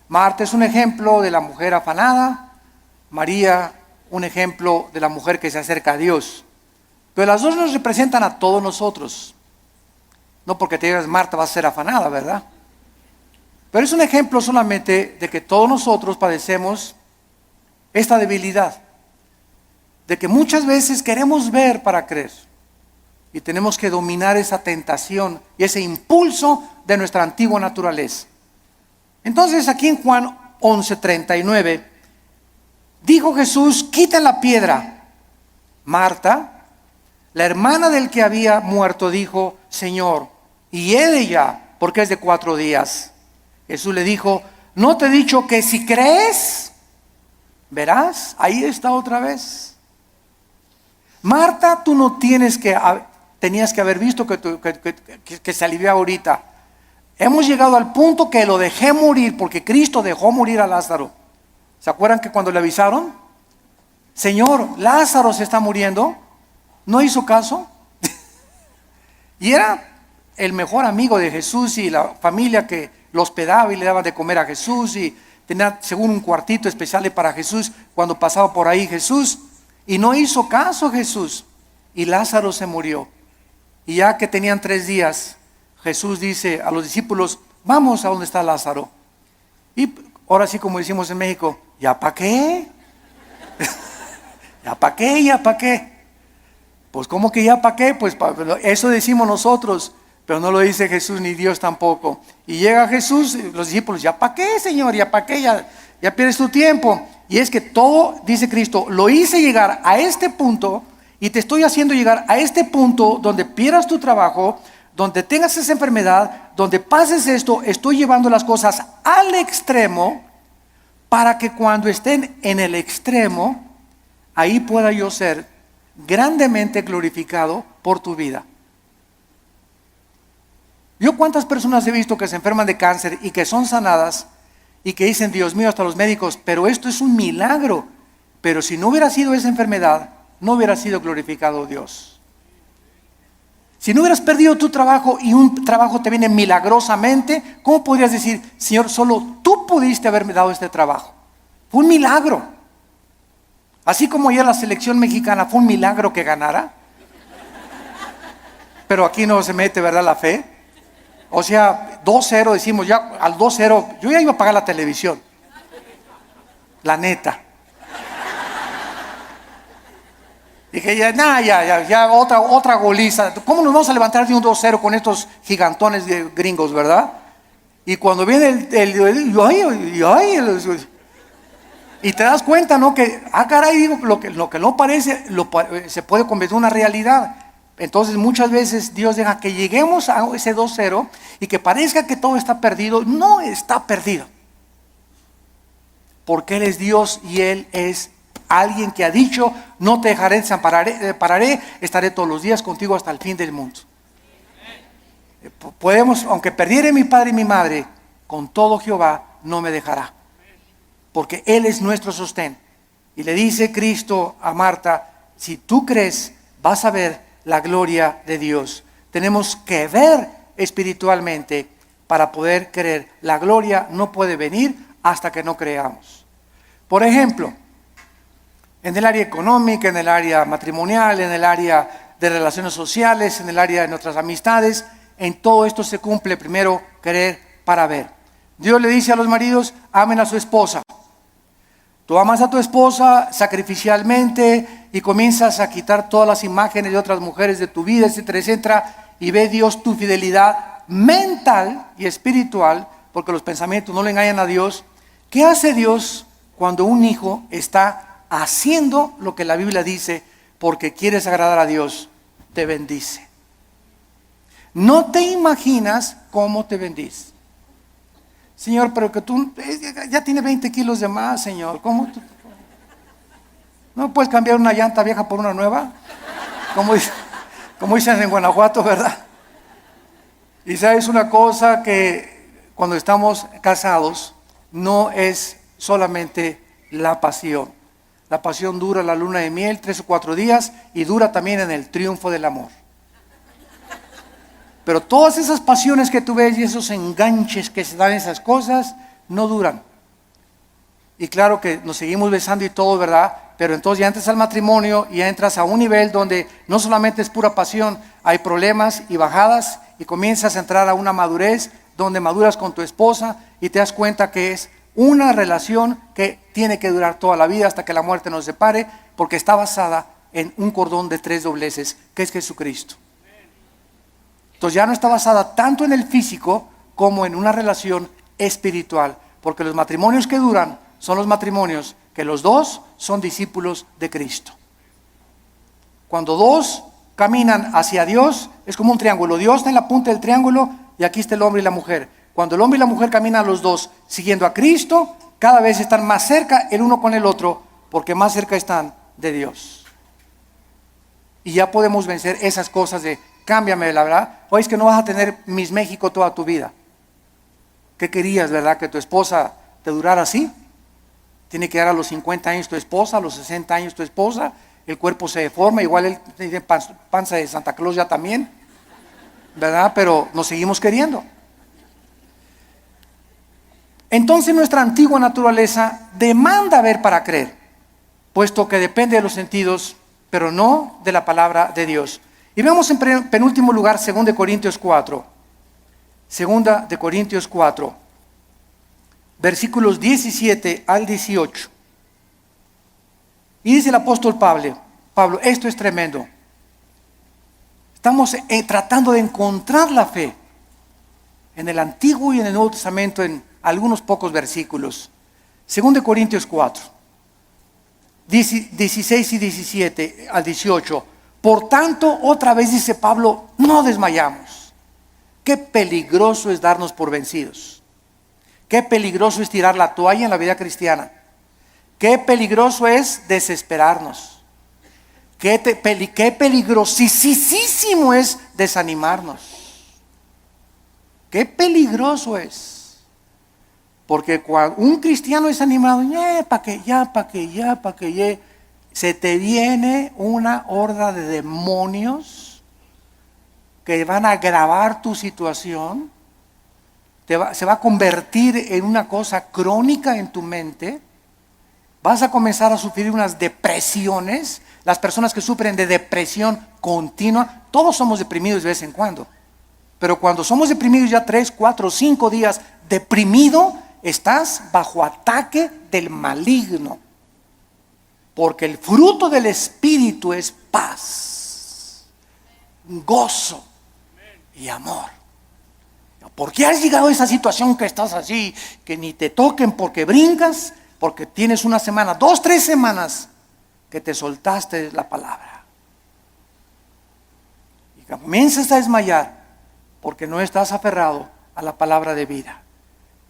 Marta es un ejemplo de la mujer afanada, María un ejemplo de la mujer que se acerca a Dios. Pero las dos nos representan a todos nosotros. No porque te digas Marta va a ser afanada, ¿verdad? Pero es un ejemplo solamente de que todos nosotros padecemos esta debilidad, de que muchas veces queremos ver para creer, y tenemos que dominar esa tentación y ese impulso de nuestra antigua naturaleza. Entonces aquí en Juan 11:39 dijo Jesús: quiten la piedra. Marta, la hermana del que había muerto, dijo: Señor, y he de ya, porque es de 4 días. Jesús le dijo: ¿no te he dicho que si crees, verás? Ahí está otra vez. Marta, tú no tenías que haber visto que se alivió ahorita. Hemos llegado al punto que lo dejé morir, porque Cristo dejó morir a Lázaro. ¿Se acuerdan que cuando le avisaron? Señor, Lázaro se está muriendo? No hizo caso. Y era el mejor amigo de Jesús y la familia que lo hospedaba y le daba de comer a Jesús, y tenía según un cuartito especial para Jesús cuando pasaba por ahí Jesús. Y no hizo caso Jesús, y Lázaro se murió. Y ya que tenían 3 días, Jesús dice a los discípulos: vamos a donde está Lázaro. Y ahora sí, como decimos en México, ¿ya para qué? ¿Ya para qué? ¿Ya para qué? Pues ¿cómo que ya para qué? Pues eso decimos nosotros, pero no lo dice Jesús ni Dios tampoco. Y llega Jesús, los discípulos: ¿ya para qué, Señor? ¿Ya para qué? Ya pierdes tu tiempo. Y es que todo, dice Cristo, lo hice llegar a este punto, y te estoy haciendo llegar a este punto donde pierdas tu trabajo, donde tengas esa enfermedad, donde pases esto. Estoy llevando las cosas al extremo para que cuando estén en el extremo, ahí pueda yo ser grandemente glorificado por tu vida. Yo cuántas personas he visto que se enferman de cáncer y que son sanadas y que dicen: Dios mío, hasta los médicos, pero esto es un milagro. Pero si no hubiera sido esa enfermedad, no hubiera sido glorificado Dios. Si no hubieras perdido tu trabajo y un trabajo te viene milagrosamente, ¿cómo podrías decir: Señor, solo tú pudiste haberme dado este trabajo? Fue un milagro. Así como ayer la selección mexicana fue un milagro que ganara. Pero aquí no se mete, ¿verdad?, la fe. O sea, 2-0, decimos, ya al 2-0, yo ya iba a pagar la televisión. La neta. Dije, ya otra goliza. ¿Cómo nos vamos a levantar de un 2-0 con estos gigantones de gringos, verdad? Y cuando viene y te das cuenta, ¿no? Que, caray, digo, lo que no parece, se puede convertir en una realidad. Entonces muchas veces Dios deja que lleguemos a ese 2-0 y que parezca que todo está perdido. No está perdido, porque Él es Dios y Él es alguien que ha dicho: no te dejaré, desampararé, estaré todos los días contigo hasta el fin del mundo. Podemos, aunque perdiere mi padre y mi madre, con todo Jehová no me dejará, porque Él es nuestro sostén. Y le dice Cristo a Marta: si tú crees, vas a ver la gloria de Dios. Tenemos que ver espiritualmente para poder creer. La gloria no puede venir hasta que no creamos. Por ejemplo, en el área económica, en el área matrimonial, en el área de relaciones sociales, en el área de nuestras amistades, en todo esto se cumple primero creer para ver. Dios le dice a los maridos: amen a su esposa. Tú amas a tu esposa sacrificialmente y comienzas a quitar todas las imágenes de otras mujeres de tu vida, etcétera, etcétera, y ve Dios tu fidelidad mental y espiritual, porque los pensamientos no le engañan a Dios. ¿Qué hace Dios cuando un hijo está haciendo lo que la Biblia dice porque quieres agradar a Dios? Te bendice. No te imaginas cómo te bendice. Señor, pero que tú ya tiene 20 kilos de más, Señor. ¿Cómo tú? ¿No puedes cambiar una llanta vieja por una nueva? Como dicen en Guanajuato, ¿verdad? Y sabes una cosa, que cuando estamos casados no es solamente la pasión. La pasión dura la luna de miel 3 o 4 días y dura también en el triunfo del amor. Pero todas esas pasiones que tú ves y esos enganches que se dan, esas cosas, no duran. Y claro que nos seguimos besando y todo, ¿verdad? Pero entonces ya entras al matrimonio y ya entras a un nivel donde no solamente es pura pasión, hay problemas y bajadas, y comienzas a entrar a una madurez donde maduras con tu esposa y te das cuenta que es una relación que tiene que durar toda la vida hasta que la muerte nos separe, porque está basada en un cordón de 3 dobleces, que es Jesucristo. Entonces ya no está basada tanto en el físico como en una relación espiritual, porque los matrimonios que duran son los matrimonios que los dos son discípulos de Cristo. Cuando dos caminan hacia Dios, es como un triángulo. Dios está en la punta del triángulo y aquí está el hombre y la mujer. Cuando el hombre y la mujer caminan los dos siguiendo a Cristo, cada vez están más cerca el uno con el otro, porque más cerca están de Dios. Y ya podemos vencer esas cosas de: cámbiame, la verdad. Oye, es que no vas a tener Miss México toda tu vida. ¿Qué querías, verdad? ¿Que tu esposa te durara así? Tiene que dar a los 50 años tu esposa, a los 60 años tu esposa. el cuerpo se deforma, igual él tiene panza de Santa Claus ya también, ¿verdad? Pero nos seguimos queriendo. Entonces nuestra antigua naturaleza demanda ver para creer, puesto que depende de los sentidos, pero no de la palabra de Dios. Y veamos en penúltimo lugar 2 de Corintios 4. 2 de Corintios 4, versículos 17 al 18. Y dice el apóstol Pablo, esto es tremendo. Estamos tratando de encontrar la fe en el Antiguo y en el Nuevo Testamento en algunos pocos versículos. 2 de Corintios 4, 16 y 17 al 18. Por tanto, otra vez dice Pablo, no desmayamos. Qué peligroso es darnos por vencidos. Qué peligroso es tirar la toalla en la vida cristiana. Qué peligroso es desesperarnos. Qué peligrosísimo es desanimarnos. Qué peligroso es. Porque cuando un cristiano es animado, se te viene una horda de demonios que van a agravar tu situación, se va a convertir en una cosa crónica en tu mente, vas a comenzar a sufrir unas depresiones. Las personas que sufren de depresión continua, todos somos deprimidos de vez en cuando, pero cuando somos deprimidos ya 3, 4, 5 días deprimido, estás bajo ataque del maligno. Porque el fruto del Espíritu es paz, gozo y amor. ¿Por qué has llegado a esa situación que estás así, que ni te toquen porque brincas? Porque tienes una semana, 2, 3 semanas que te soltaste la palabra. Y comienzas a desmayar porque no estás aferrado a la palabra de vida.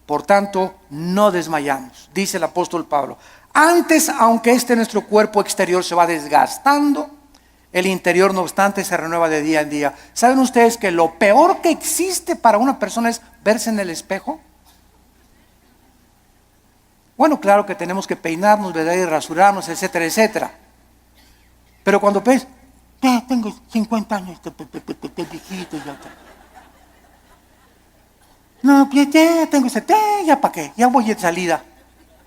Por tanto, no desmayamos, dice el apóstol Pablo. Antes, aunque nuestro cuerpo exterior se va desgastando, el interior, no obstante, se renueva de día en día. ¿Saben ustedes que lo peor que existe para una persona es verse en el espejo? Bueno, claro que tenemos que peinarnos, ¿verdad? Y rasurarnos, etcétera, etcétera. Pero cuando ves, ya tengo 50 años, viejito, ya. No, ya tengo 70, ya para qué, ya voy de salida.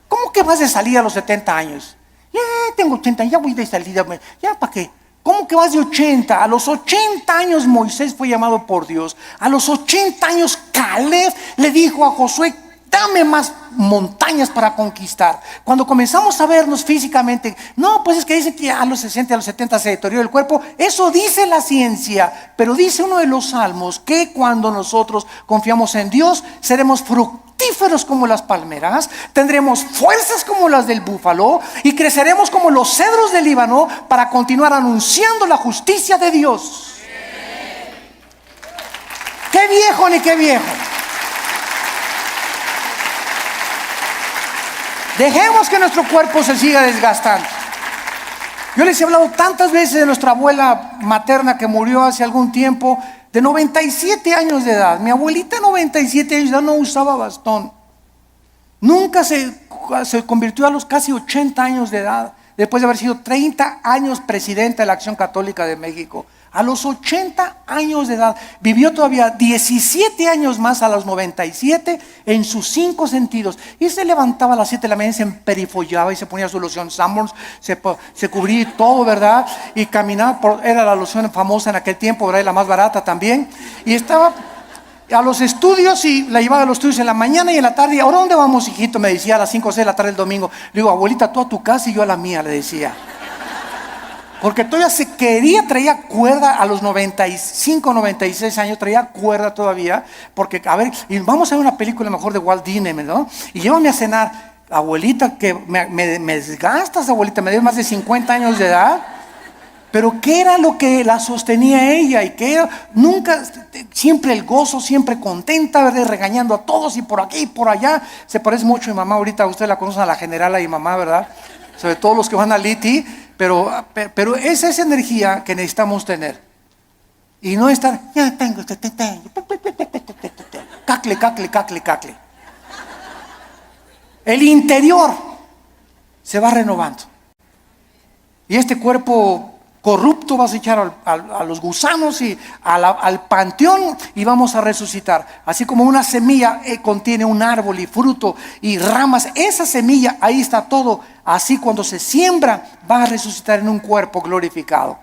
¿Cómo que vas de salida a los 70 años? Ya tengo 80, ya voy de salida, ya para qué. ¿Cómo que vas de 80? A los 80 años Moisés fue llamado por Dios. A los 80 años Caleb le dijo a Josué, dame más montañas para conquistar. Cuando comenzamos a vernos físicamente, no, pues es que dicen que a los 60, a los 70 se deteriora el cuerpo. Eso dice la ciencia, pero dice uno de los salmos que cuando nosotros confiamos en Dios, seremos fructíferos como las palmeras, tendremos fuerzas como las del búfalo y creceremos como los cedros del Líbano para continuar anunciando la justicia de Dios. ¡Qué viejo ni qué viejo! Dejemos que nuestro cuerpo se siga desgastando. Yo les he hablado tantas veces de nuestra abuela materna que murió hace algún tiempo, de 97 años de edad. Mi abuelita 97 años ya no usaba bastón. Nunca se convirtió a los casi 80 años de edad, después de haber sido 30 años presidenta de la Acción Católica de México. A los 80 años de edad, vivió todavía 17 años más a los 97 en sus 5 sentidos. Y se levantaba a las 7 de la mañana, se emperifollaba y se ponía su loción Sanborns, se cubría todo, ¿verdad? Y caminaba, era la loción famosa en aquel tiempo, ¿verdad? Y la más barata también. Y estaba a los estudios y la llevaba a los estudios en la mañana y en la tarde. ¿Ahora dónde vamos, hijito? Me decía a las 5 o 6 de la tarde el domingo. Le digo, abuelita, tú a tu casa y yo a la mía, le decía. Porque todavía traía cuerda a los 95, 96 años, traía cuerda todavía, porque, a ver, y vamos a ver una película mejor de Walt Disney, ¿no? Y llévame a cenar, abuelita, que me desgastas, abuelita, me dio más de 50 años de edad, pero ¿qué era lo que la sostenía ella? Y que era, nunca, siempre el gozo, siempre contenta, ¿verdad? Regañando a todos y por aquí y por allá. Se parece mucho a mi mamá, ahorita ustedes la conocen, a la generala y mamá, ¿verdad? Sobre todo los que van a Liti. Pero esa es energía que necesitamos tener. Y no estar, ya tengo, cacle. El interior se va renovando. Y este cuerpo corrupto vas a echar a los gusanos y al panteón y vamos a resucitar. Así como una semilla contiene un árbol y fruto y ramas, esa semilla, ahí está todo. Así cuando se siembra va a resucitar en un cuerpo glorificado.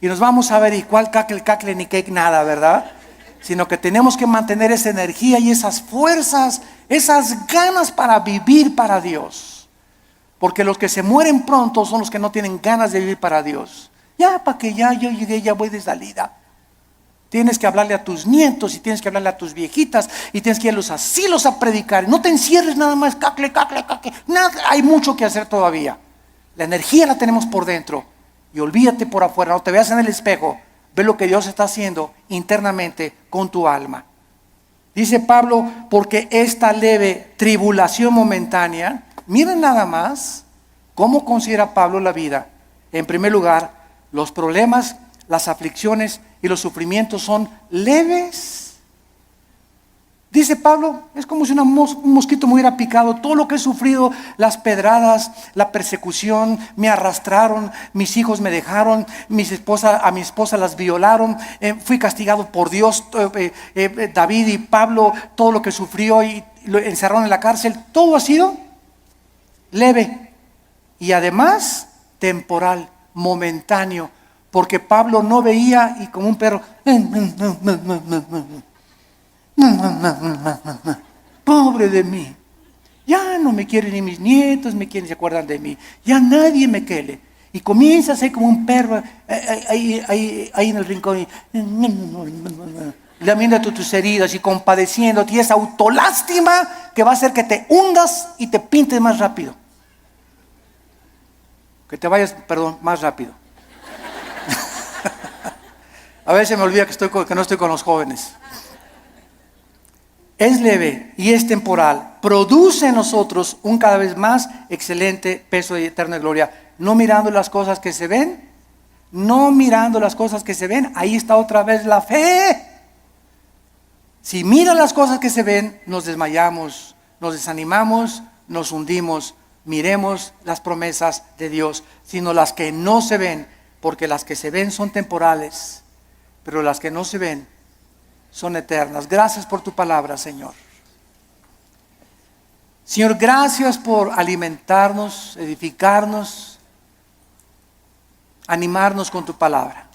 Y nos vamos a ver, y cuál cacle, ni cake, nada, ¿verdad? Sino que tenemos que mantener esa energía y esas fuerzas, esas ganas para vivir para Dios. Porque los que se mueren pronto son los que no tienen ganas de vivir para Dios. Ya, para que ya yo llegué, ya voy de salida. Tienes que hablarle a tus nietos y tienes que hablarle a tus viejitas y tienes que ir a los asilos a predicar. No te encierres nada más, cacle. Nada, hay mucho que hacer todavía. La energía la tenemos por dentro. Y olvídate por afuera, no te veas en el espejo. Ve lo que Dios está haciendo internamente con tu alma. Dice Pablo, porque esta leve tribulación momentánea, miren nada más cómo considera Pablo la vida. En primer lugar, los problemas, las aflicciones y los sufrimientos son leves. Dice Pablo, es como si un mosquito me hubiera picado. Todo lo que he sufrido, las pedradas, la persecución, me arrastraron, mis hijos me dejaron, a mi esposa las violaron, fui castigado por Dios. David y Pablo, todo lo que sufrió y lo encerraron en la cárcel, todo ha sido leve y además temporal, momentáneo, porque Pablo no veía y como un perro, pobre de mí, ya no me quieren ni mis nietos, se acuerdan de mí, ya nadie me quiere. Y comienza a ser como un perro ahí en el rincón, lamiendo tus heridas y compadeciéndote, y esa autolástima que va a hacer que te hundas y te pintes más rápido. Que te vayas, más rápido. A veces me olvida que no estoy con los jóvenes. Es leve y es temporal. Produce en nosotros un cada vez más excelente peso de eterna gloria. No mirando las cosas que se ven. No mirando las cosas que se ven. Ahí está otra vez la fe. Si miran las cosas que se ven, nos desmayamos, nos desanimamos, nos hundimos. Miremos las promesas de Dios, sino las que no se ven, porque las que se ven son temporales, pero las que no se ven son eternas. Gracias por tu palabra, Señor. Señor, gracias por alimentarnos, edificarnos, animarnos con tu palabra.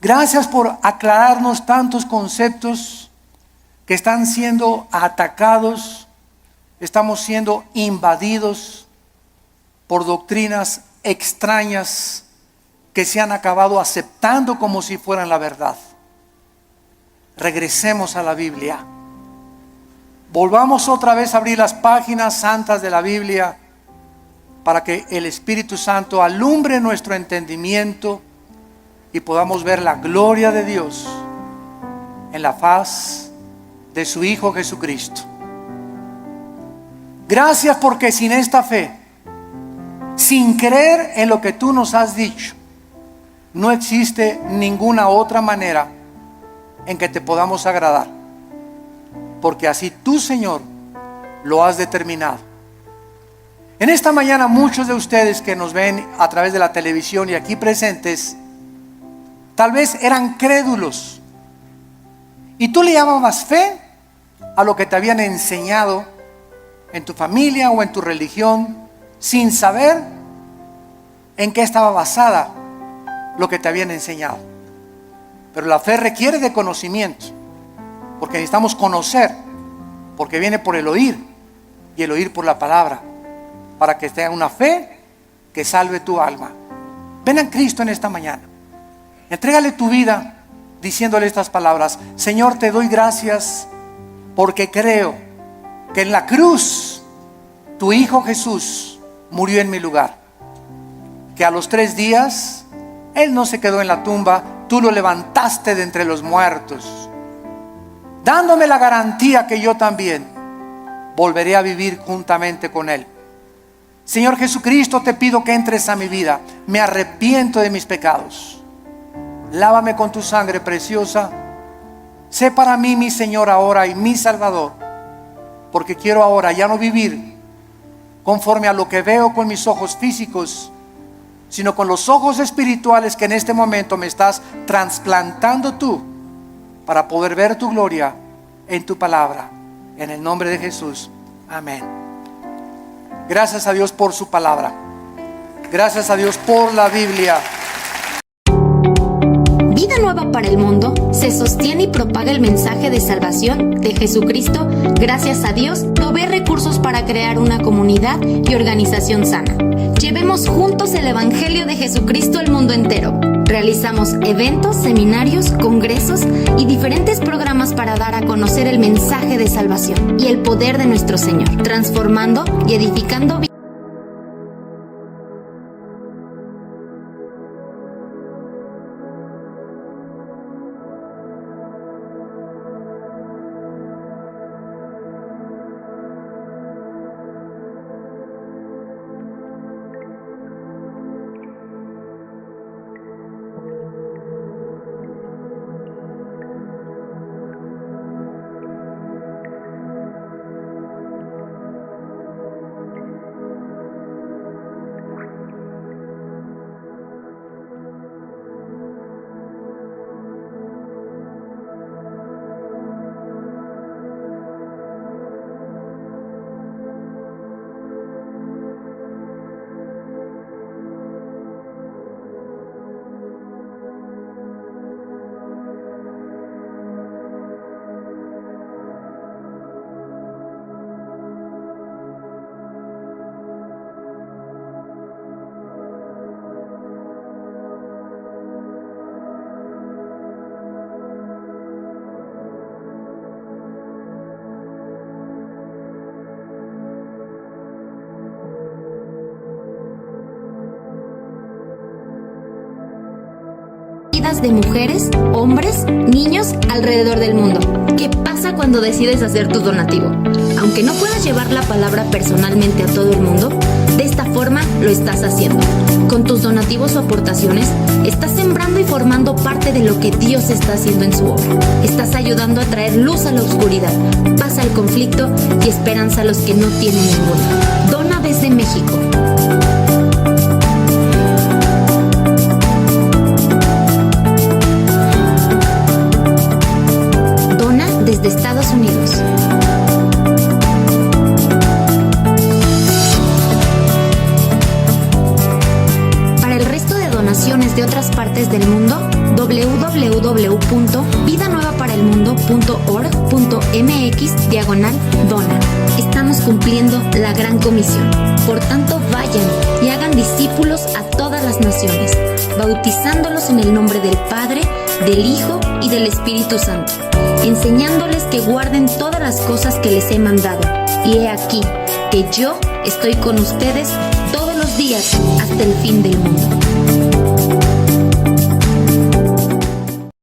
Gracias por aclararnos tantos conceptos que están siendo atacados. Estamos siendo invadidos por doctrinas extrañas que se han acabado aceptando como si fueran la verdad. Regresemos a la Biblia. Volvamos otra vez a abrir las páginas santas de la Biblia para que el Espíritu Santo alumbre nuestro entendimiento y podamos ver la gloria de Dios en la faz de su Hijo Jesucristo. Gracias porque sin esta fe, sin creer en lo que tú nos has dicho, no existe ninguna otra manera en que te podamos agradar. Porque así tú, Señor, lo has determinado. En esta mañana muchos de ustedes que nos ven a través de la televisión y aquí presentes, tal vez eran crédulos. Y tú le llamabas fe a lo que te habían enseñado en tu familia o en tu religión, sin saber en qué estaba basada lo que te habían enseñado. Pero la fe requiere de conocimiento, porque necesitamos conocer, porque viene por el oír y el oír por la palabra, para que tenga una fe que salve tu alma. Ven a Cristo en esta mañana, entrégale tu vida diciéndole estas palabras: Señor, te doy gracias porque creo que en la cruz tu Hijo Jesús murió en mi lugar, que a los 3 días Él no se quedó en la tumba, tú lo levantaste de entre los muertos, dándome la garantía que yo también volveré a vivir juntamente con Él. Señor Jesucristo, te pido que entres a mi vida. Me arrepiento de mis pecados. Lávame con tu sangre preciosa. Sé para mí mi Señor ahora y mi Salvador, porque quiero ahora ya no vivir conforme a lo que veo con mis ojos físicos, sino con los ojos espirituales que en este momento me estás trasplantando tú, para poder ver tu gloria en tu palabra. En el nombre de Jesús, amén. Gracias a Dios por su palabra. Gracias a Dios por la Biblia. Vida Nueva para el Mundo se sostiene y propaga el mensaje de salvación de Jesucristo. Gracias a Dios, provee recursos para crear una comunidad y organización sana. Llevemos juntos el Evangelio de Jesucristo al mundo entero. Realizamos eventos, seminarios, congresos y diferentes programas para dar a conocer el mensaje de salvación y el poder de nuestro Señor, transformando y edificando vidas. De mujeres, hombres, niños alrededor del mundo. ¿Qué pasa cuando decides hacer tu donativo? Aunque no puedas llevar la palabra personalmente a todo el mundo, de esta forma lo estás haciendo. Con tus donativos o aportaciones, estás sembrando y formando parte de lo que Dios está haciendo en su obra. Estás ayudando a traer luz a la oscuridad, paz al conflicto y esperanza a los que no tienen ninguna. Dona desde México. Desde Estados Unidos. Para el resto de donaciones de otras partes del mundo, www.vidanuevaparelmundo.org.mx/dona. Estamos cumpliendo la gran comisión. Por tanto, vayan y hagan discípulos a todas las naciones, bautizándolos en el nombre del Padre, del Hijo y del Espíritu Santo, enseñándoles que guarden todas las cosas que les he mandado. Y he aquí que yo estoy con ustedes todos los días hasta el fin del mundo.